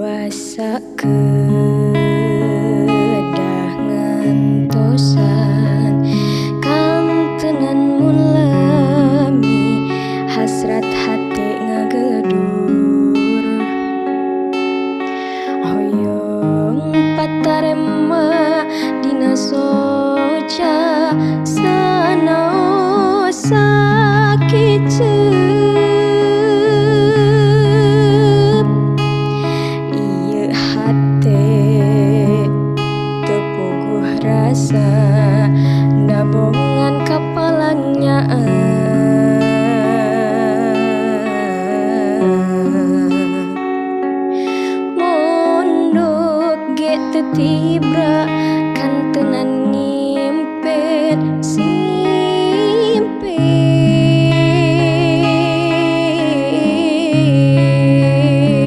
puasa kedah ngentosan kang tenan mulami hasrat hati ngagedur hoyong patarema dina soca sanao sakit rasa nabongan kapalangnya mondok ge tetibra